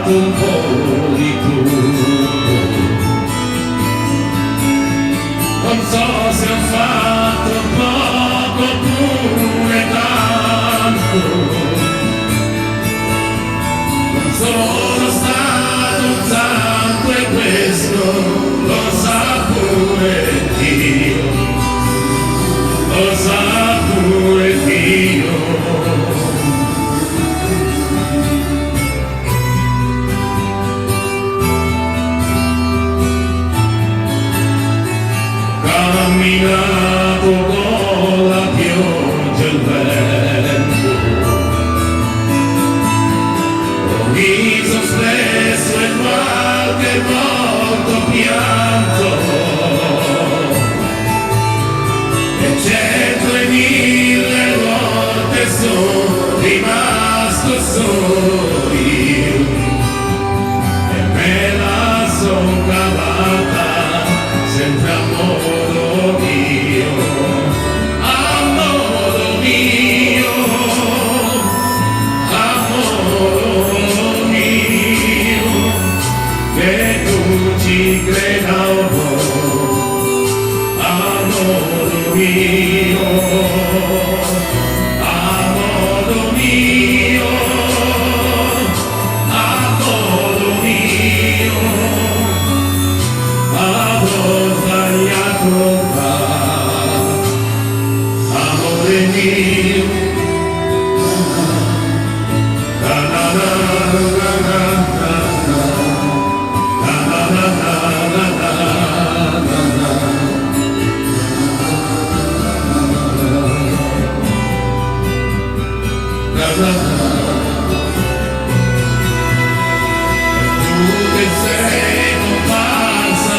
fatto un po' di tutto. Non so se ho fatto poco oppure tanto. Non sono stato un santo e questo lo sa pure Dio. Lo sa pure Dio. Camminato con la pioggia e il vento, ho viso spesso e qualche volta pianto, e 100.000 volte sono rimasto solo io, e me la son cavata sempre a modo mio, a modo mio, a modo mio, che tu ci creda un po', a modo mio, a modo mio, a modo mio. Avrò sbagliato amore mio, na na na na na na na na na na na na na. Tu che sei comparsa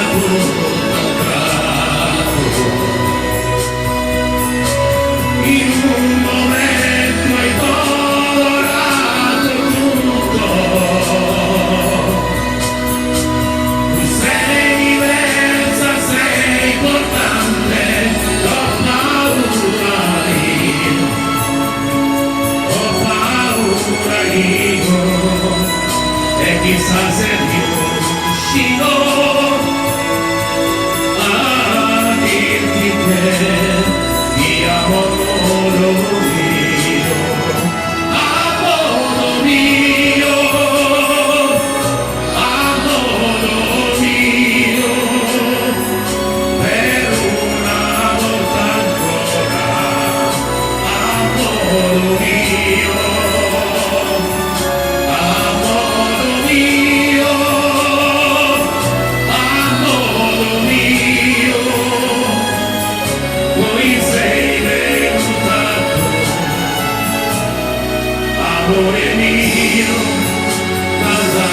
in un momento hai colorato tutto. Tu sei diversa, sei importante, ho paura io, e chissà se riuscirò a dirti che ti amo a modo mio, a modo mio, a modo mio, per una volta ancora, a modo mio, a modo mio, a modo mio. Poi sei venuta tu, amore mio, casa